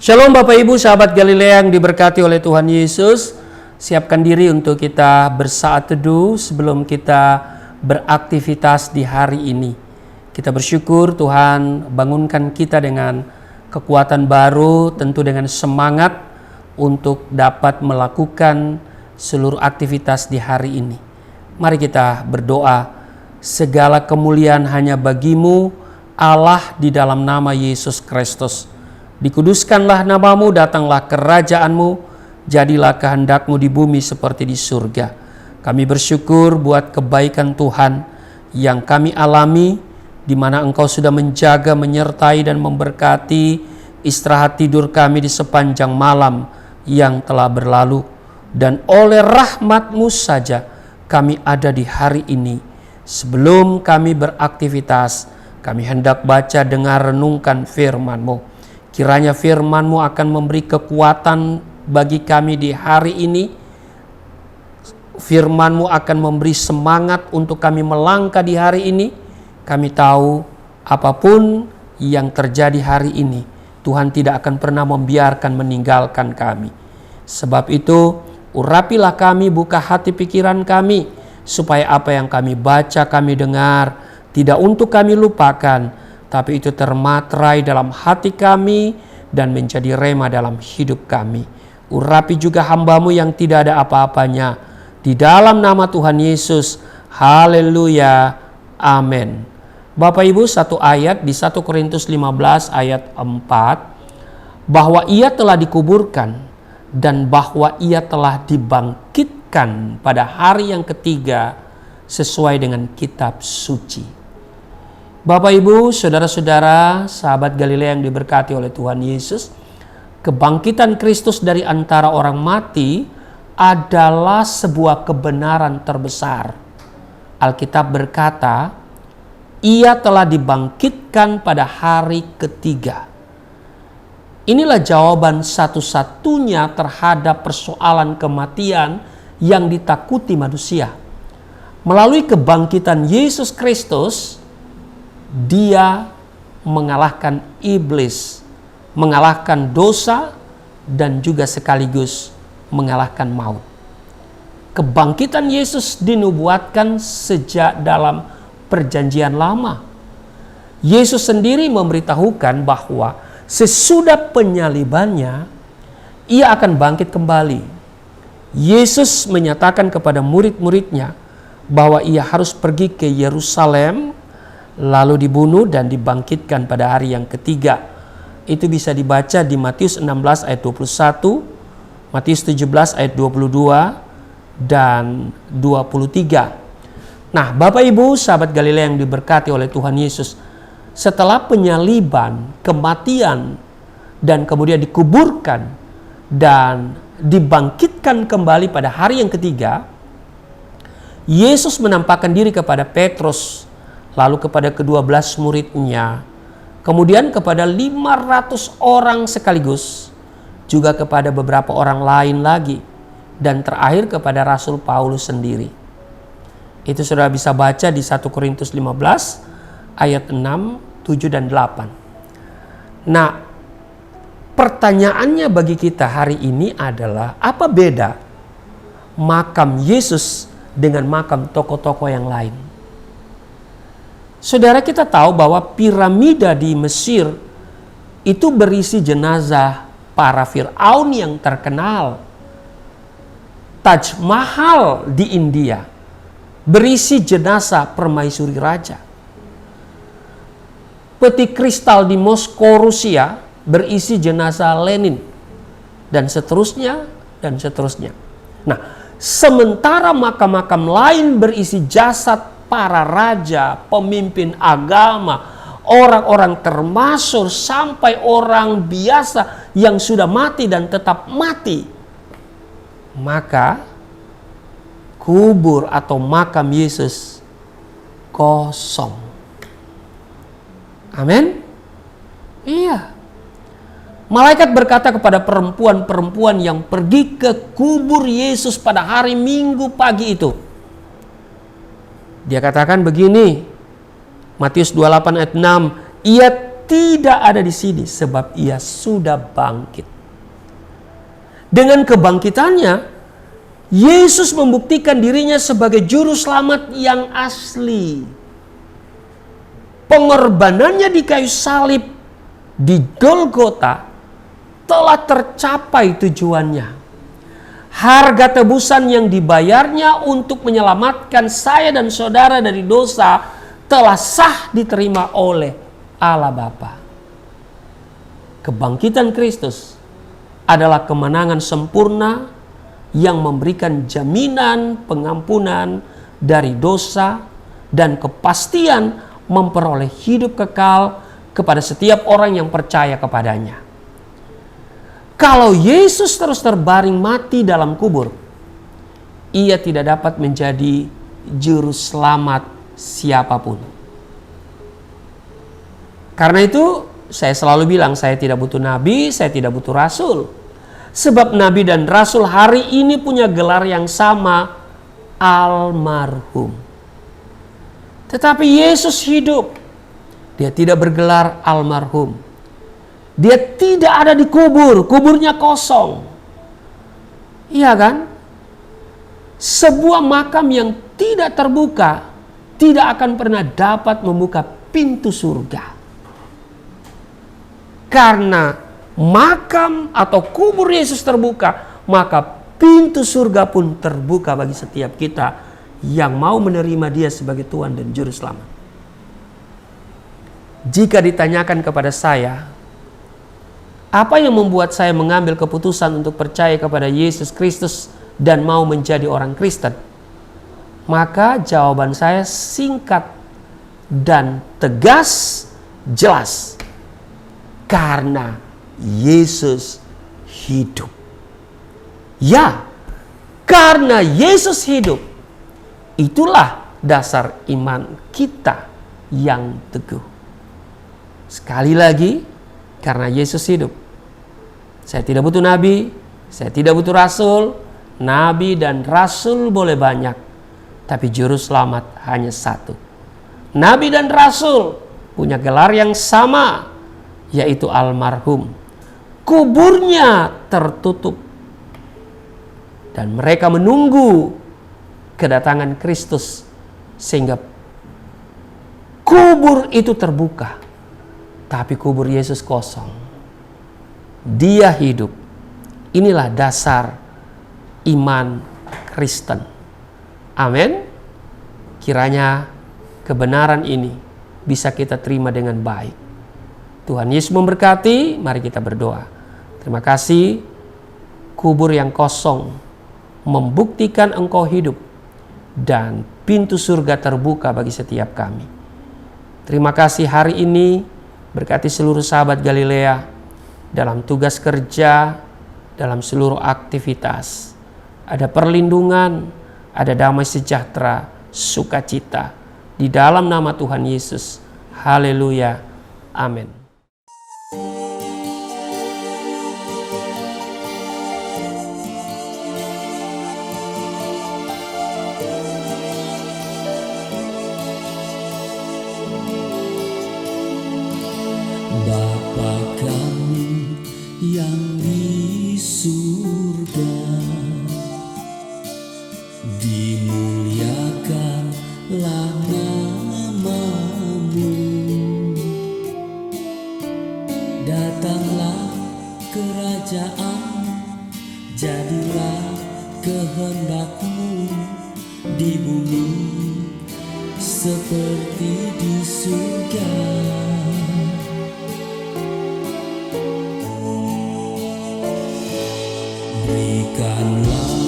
Shalom Bapak Ibu, sahabat Galilea yang diberkati oleh Tuhan Yesus. Siapkan diri untuk kita bersaat teduh sebelum kita beraktivitas di hari ini. Kita bersyukur Tuhan bangunkan kita dengan kekuatan baru, tentu dengan semangat untuk dapat melakukan seluruh aktivitas di hari ini. Mari kita berdoa. Segala kemuliaan hanya bagimu, Allah, di dalam nama Yesus Kristus. Dikuduskanlah namamu, datanglah kerajaanmu, jadilah kehendakmu di bumi seperti di surga. Kami bersyukur buat kebaikan Tuhan yang kami alami, di mana Engkau sudah menjaga, menyertai dan memberkati istirahat tidur kami di sepanjang malam yang telah berlalu. Dan oleh rahmat-Mu saja kami ada di hari ini. Sebelum kami beraktivitas, kami hendak baca, dengar, renungkan firman-Mu. Kiranya firman-Mu akan memberi kekuatan bagi kami di hari ini. Firman-Mu akan memberi semangat untuk kami melangkah di hari ini. Kami tahu apapun yang terjadi hari ini, Tuhan tidak akan pernah membiarkan meninggalkan kami. Sebab itu, urapilah kami, buka hati pikiran kami, supaya apa yang kami baca, kami dengar, tidak untuk kami lupakan, tapi itu termaterai dalam hati kami dan menjadi rema dalam hidup kami. Urapi juga hamba-Mu yang tidak ada apa-apanya. Di dalam nama Tuhan Yesus. Haleluya. Amin. Bapak Ibu, satu ayat di 1 Korintus 15 ayat 4. Bahwa ia telah dikuburkan dan bahwa ia telah dibangkitkan pada hari yang ketiga sesuai dengan kitab suci. Bapak Ibu, saudara-saudara, sahabat Galilea yang diberkati oleh Tuhan Yesus, kebangkitan Kristus dari antara orang mati adalah sebuah kebenaran terbesar. Alkitab berkata, ia telah dibangkitkan pada hari ketiga. Inilah jawaban satu-satunya terhadap persoalan kematian yang ditakuti manusia. Melalui kebangkitan Yesus Kristus, Dia mengalahkan iblis, mengalahkan dosa, dan juga sekaligus mengalahkan maut. Kebangkitan Yesus dinubuatkan sejak dalam Perjanjian Lama. Yesus sendiri memberitahukan bahwa sesudah penyalibannya, Ia akan bangkit kembali. Yesus menyatakan kepada murid-muridnya bahwa Ia harus pergi ke Yerusalem, lalu dibunuh dan dibangkitkan pada hari yang ketiga. Itu bisa dibaca di Matius 16 ayat 21, Matius 17 ayat 22 dan 23. Nah, Bapak Ibu, sahabat Galilea yang diberkati oleh Tuhan Yesus, setelah penyaliban, kematian, dan kemudian dikuburkan dan dibangkitkan kembali pada hari yang ketiga, Yesus menampakkan diri kepada Petrus, lalu kepada ke-12 muridnya, kemudian kepada 500 orang sekaligus, juga kepada beberapa orang lain lagi, dan terakhir kepada Rasul Paulus sendiri. Itu sudah bisa baca di 1 Korintus 15 ayat 6, 7, dan 8. Nah, pertanyaannya bagi kita hari ini adalah, apa beda makam Yesus dengan makam tokoh-tokoh yang lain? Saudara, kita tahu bahwa piramida di Mesir itu berisi jenazah para Fir'aun yang terkenal. Taj Mahal di India berisi jenazah permaisuri raja. Peti kristal di Moskow, Rusia berisi jenazah Lenin, dan seterusnya dan seterusnya. Nah, sementara makam-makam lain berisi jasad para raja, pemimpin agama, orang-orang termasyhur, sampai orang biasa yang sudah mati dan tetap mati. Maka kubur atau makam Yesus kosong. Amin? Iya. Malaikat berkata kepada perempuan-perempuan yang pergi ke kubur Yesus pada hari Minggu pagi itu. Dia katakan begini, Matius 28 ayat 6, ia tidak ada di sini sebab ia sudah bangkit. Dengan kebangkitannya, Yesus membuktikan dirinya sebagai juru selamat yang asli. Pengorbanannya di kayu salib di Golgota telah tercapai tujuannya. Harga tebusan yang dibayarnya untuk menyelamatkan saya dan saudara dari dosa telah sah diterima oleh Allah Bapa. Kebangkitan Kristus adalah kemenangan sempurna yang memberikan jaminan pengampunan dari dosa dan kepastian memperoleh hidup kekal kepada setiap orang yang percaya kepadanya. Kalau Yesus terus terbaring mati dalam kubur, ia tidak dapat menjadi juru selamat siapapun. Karena itu saya selalu bilang, saya tidak butuh nabi, saya tidak butuh rasul. Sebab nabi dan rasul hari ini punya gelar yang sama, almarhum. Tetapi Yesus hidup, dia tidak bergelar almarhum. Dia tidak ada di kubur, kuburnya kosong. Iya kan? Sebuah makam yang tidak terbuka tidak akan pernah dapat membuka pintu surga. Karena makam atau kubur Yesus terbuka, maka pintu surga pun terbuka bagi setiap kita yang mau menerima Dia sebagai Tuhan dan Juru Selamat. Jika ditanyakan kepada saya, apa yang membuat saya mengambil keputusan untuk percaya kepada Yesus Kristus dan mau menjadi orang Kristen? Maka jawaban saya singkat dan tegas, jelas. Karena Yesus hidup. Ya, karena Yesus hidup. Itulah dasar iman kita yang teguh. Sekali lagi, karena Yesus hidup. Saya tidak butuh nabi, saya tidak butuh rasul. Nabi dan rasul boleh banyak, tapi juru selamat hanya satu. Nabi dan rasul punya gelar yang sama, yaitu almarhum. Kuburnya tertutup dan mereka menunggu kedatangan Kristus sehingga kubur itu terbuka, tapi kubur Yesus kosong. Dia hidup. Inilah dasar iman Kristen. Amin. Kiranya kebenaran ini bisa kita terima dengan baik. Tuhan Yesus memberkati. Mari kita berdoa. Terima kasih, kubur yang kosong membuktikan Engkau hidup dan pintu surga terbuka bagi setiap kami. Terima kasih hari ini, berkati seluruh sahabat Galilea dalam tugas kerja, dalam seluruh aktivitas. Ada perlindungan, ada damai sejahtera, sukacita di dalam nama Tuhan Yesus. Haleluya. Amin. Bapa kami yang di surga, dimuliakanlah nama-Mu. Datanglah kerajaan, jadilah kehendak-Mu di bumi seperti di surga. Berikanlah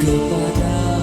kepada